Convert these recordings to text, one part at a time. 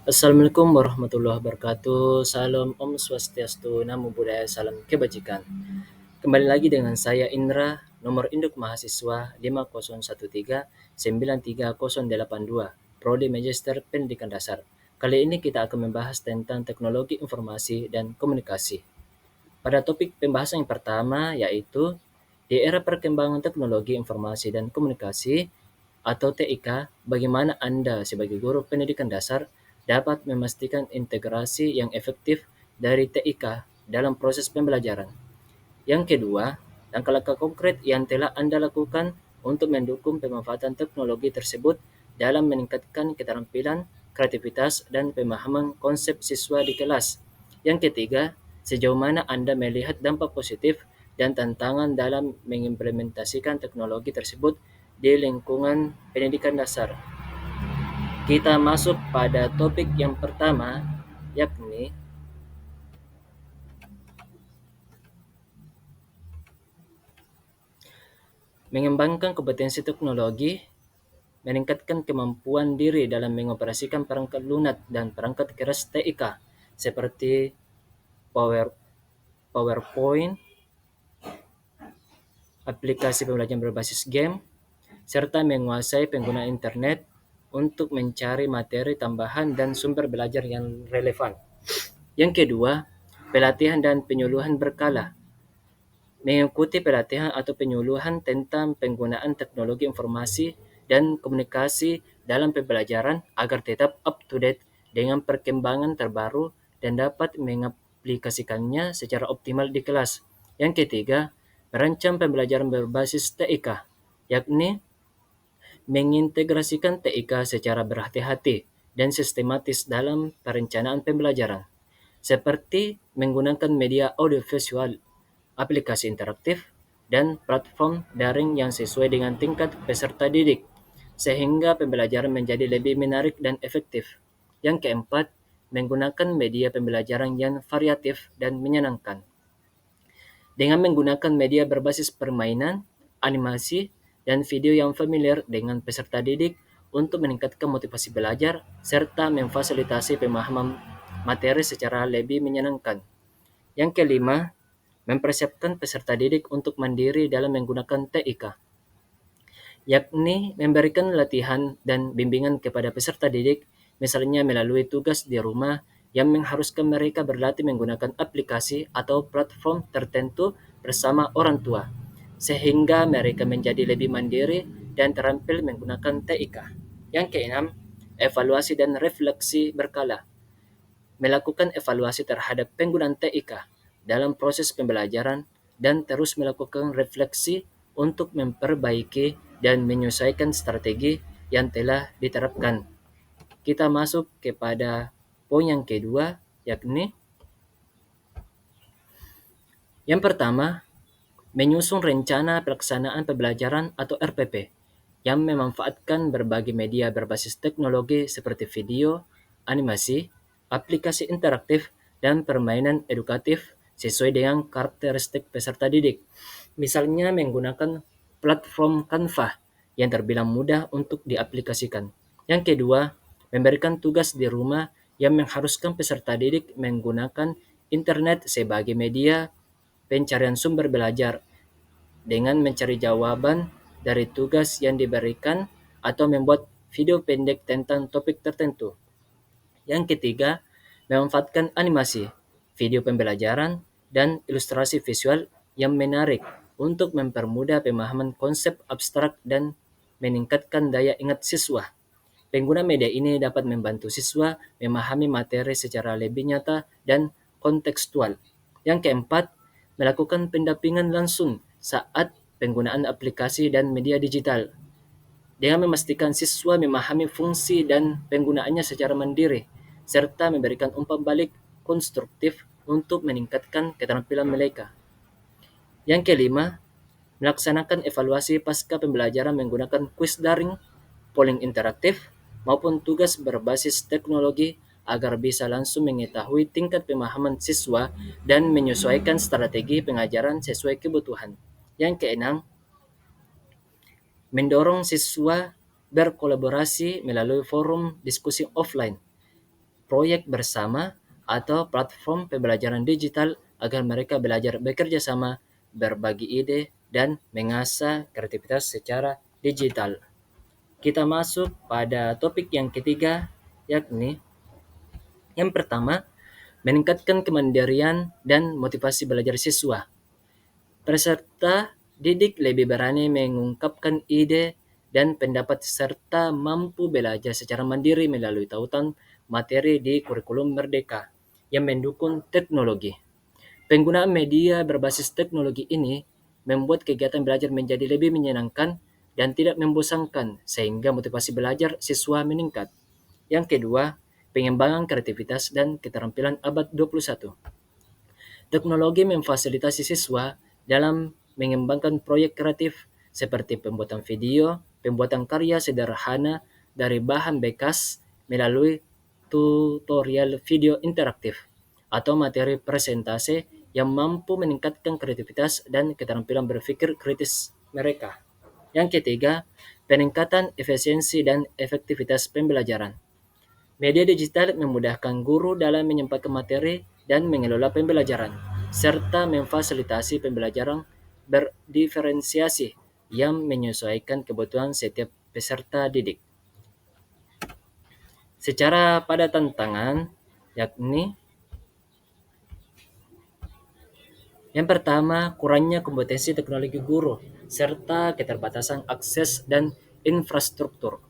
Assalamualaikum warahmatullahi wabarakatuh. Salam Om Swastiastu, Namo Buddhaya, salam kebajikan. Kembali lagi dengan saya Indra, nomor induk mahasiswa 5013930082, Prodi Magister Pendidikan Dasar. Kali ini kita akan membahas tentang teknologi informasi dan komunikasi. Pada topik pembahasan yang pertama yaitu di era perkembangan teknologi informasi dan komunikasi atau TIK, bagaimana Anda sebagai guru pendidikan dasar dapat memastikan integrasi yang efektif dari TIK dalam proses pembelajaran? Yang kedua, langkah-langkah konkret yang telah Anda lakukan untuk mendukung pemanfaatan teknologi tersebut dalam meningkatkan keterampilan, kreativitas, dan pemahaman konsep siswa di kelas. Yang ketiga, sejauh mana Anda melihat dampak positif dan tantangan dalam mengimplementasikan teknologi tersebut di lingkungan pendidikan dasar. Kita masuk pada topik yang pertama, yakni mengembangkan kompetensi teknologi, meningkatkan kemampuan diri dalam mengoperasikan perangkat lunak dan perangkat keras TIK seperti PowerPoint, aplikasi pembelajaran berbasis game, serta menguasai penggunaan internet untuk mencari materi tambahan dan sumber belajar yang relevan. Yang kedua, pelatihan dan penyuluhan berkala. Mengikuti pelatihan atau penyuluhan tentang penggunaan teknologi informasi dan komunikasi dalam pembelajaran agar tetap up to date dengan perkembangan terbaru dan dapat mengaplikasikannya secara optimal di kelas. Yang ketiga, merancang pembelajaran berbasis TIK, yakni mengintegrasikan TIK secara berhati-hati dan sistematis dalam perencanaan pembelajaran, seperti menggunakan media audiovisual, aplikasi interaktif, dan platform daring yang sesuai dengan tingkat peserta didik, sehingga pembelajaran menjadi lebih menarik dan efektif. Yang keempat, menggunakan media pembelajaran yang variatif dan menyenangkan. Dengan menggunakan media berbasis permainan, animasi, dan video yang familiar dengan peserta didik untuk meningkatkan motivasi belajar serta memfasilitasi pemahaman materi secara lebih menyenangkan. Yang kelima, mempersiapkan peserta didik untuk mandiri dalam menggunakan TIK, yakni memberikan latihan dan bimbingan kepada peserta didik, misalnya melalui tugas di rumah yang mengharuskan mereka berlatih menggunakan aplikasi atau platform tertentu bersama orang tua, sehingga mereka menjadi lebih mandiri dan terampil menggunakan TIK. Yang keenam, evaluasi dan refleksi berkala. Melakukan evaluasi terhadap penggunaan TIK dalam proses pembelajaran dan terus melakukan refleksi untuk memperbaiki dan menyesuaikan strategi yang telah diterapkan. Kita masuk kepada poin yang kedua, yakni yang pertama, menyusun rencana pelaksanaan pembelajaran atau RPP yang memanfaatkan berbagai media berbasis teknologi seperti video, animasi, aplikasi interaktif, dan permainan edukatif sesuai dengan karakteristik peserta didik. Misalnya menggunakan platform Canva yang terbilang mudah untuk diaplikasikan. Yang kedua, memberikan tugas di rumah yang mengharuskan peserta didik menggunakan internet sebagai media pencarian sumber belajar dengan mencari jawaban dari tugas yang diberikan atau membuat video pendek tentang topik tertentu. Yang ketiga, memanfaatkan animasi, video pembelajaran, dan ilustrasi visual yang menarik untuk mempermudah pemahaman konsep abstrak dan meningkatkan daya ingat siswa. Pengguna media ini dapat membantu siswa memahami materi secara lebih nyata dan kontekstual. Yang keempat, melakukan pendampingan langsung saat penggunaan aplikasi dan media digital dengan memastikan siswa memahami fungsi dan penggunaannya secara mandiri, serta memberikan umpan balik konstruktif untuk meningkatkan keterampilan mereka. Yang kelima, melaksanakan evaluasi pasca pembelajaran menggunakan kuis daring, polling interaktif, maupun tugas berbasis teknologi agar bisa langsung mengetahui tingkat pemahaman siswa dan menyesuaikan strategi pengajaran sesuai kebutuhan. Yang keenam, mendorong siswa berkolaborasi melalui forum diskusi offline proyek bersama, atau platform pembelajaran digital agar mereka belajar bekerja sama, berbagi ide, dan mengasah kreativitas secara digital. Kita masuk pada topik yang ketiga, yakni yang pertama, meningkatkan kemandirian dan motivasi belajar siswa. Peserta didik lebih berani mengungkapkan ide dan pendapat serta mampu belajar secara mandiri melalui tautan materi di kurikulum Merdeka yang mendukung teknologi. Penggunaan media berbasis teknologi ini membuat kegiatan belajar menjadi lebih menyenangkan dan tidak membosankan sehingga motivasi belajar siswa meningkat. Yang kedua, pengembangan kreativitas dan keterampilan abad 21. Teknologi memfasilitasi siswa dalam mengembangkan proyek kreatif seperti pembuatan video, pembuatan karya sederhana dari bahan bekas melalui tutorial video interaktif, atau materi presentasi yang mampu meningkatkan kreativitas dan keterampilan berpikir kritis mereka. Yang ketiga, peningkatan efisiensi dan efektivitas pembelajaran. Media digital memudahkan guru dalam menyampaikan materi dan mengelola pembelajaran, serta memfasilitasi pembelajaran berdiferensiasi yang menyesuaikan kebutuhan setiap peserta didik. Secara pada tantangan, yakni yang pertama, kurangnya kompetensi teknologi guru, serta keterbatasan akses dan infrastruktur.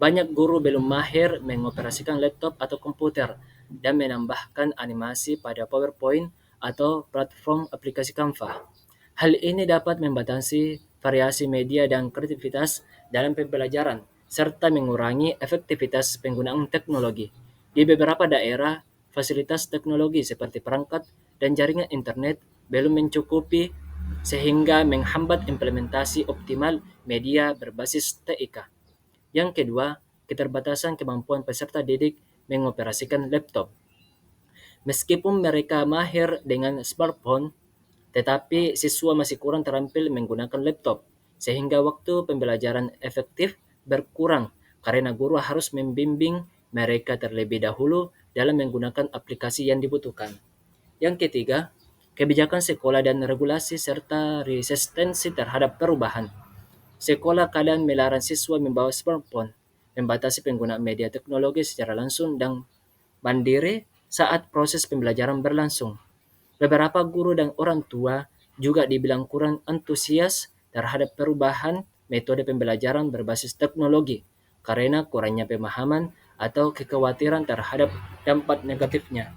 Banyak guru belum mahir mengoperasikan laptop atau komputer dan menambahkan animasi pada PowerPoint atau platform aplikasi Canva. Hal ini dapat membatasi variasi media dan kreativitas dalam pembelajaran, serta mengurangi efektivitas penggunaan teknologi. Di beberapa daerah, fasilitas teknologi seperti perangkat dan jaringan internet belum mencukupi sehingga menghambat implementasi optimal media berbasis TIK. Yang kedua, keterbatasan kemampuan peserta didik mengoperasikan laptop. Meskipun mereka mahir dengan smartphone, tetapi siswa masih kurang terampil menggunakan laptop, sehingga waktu pembelajaran efektif berkurang karena guru harus membimbing mereka terlebih dahulu dalam menggunakan aplikasi yang dibutuhkan. Yang ketiga, kebijakan sekolah dan regulasi serta resistensi terhadap perubahan. Sekolah kadang melarang siswa membawa smartphone, membatasi penggunaan media teknologi secara langsung dan mandiri saat proses pembelajaran berlangsung. Beberapa guru dan orang tua juga dibilang kurang antusias terhadap perubahan metode pembelajaran berbasis teknologi karena kurangnya pemahaman atau kekhawatiran terhadap dampak negatifnya.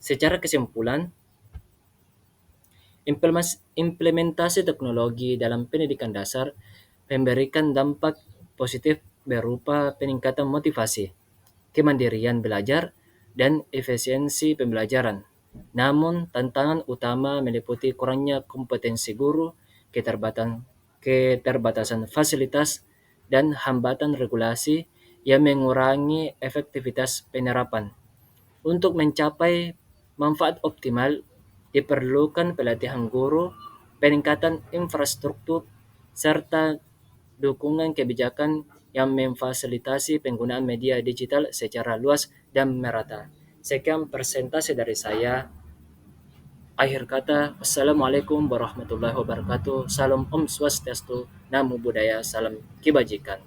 Secara kesimpulan, implementasi teknologi dalam pendidikan dasar memberikan dampak positif berupa peningkatan motivasi, kemandirian belajar, dan efisiensi pembelajaran. Namun, tantangan utama meliputi kurangnya kompetensi guru, keterbatasan fasilitas, dan hambatan regulasi yang mengurangi efektivitas penerapan. Untuk mencapai manfaat optimal, diperlukan pelatihan guru, peningkatan infrastruktur, serta dukungan kebijakan yang memfasilitasi penggunaan media digital secara luas dan merata. Sekian presentasi dari saya. Akhir kata, wassalamualaikum warahmatullahi wabarakatuh. Salam Om Swastiastu, Namo Buddhaya, salam kebajikan.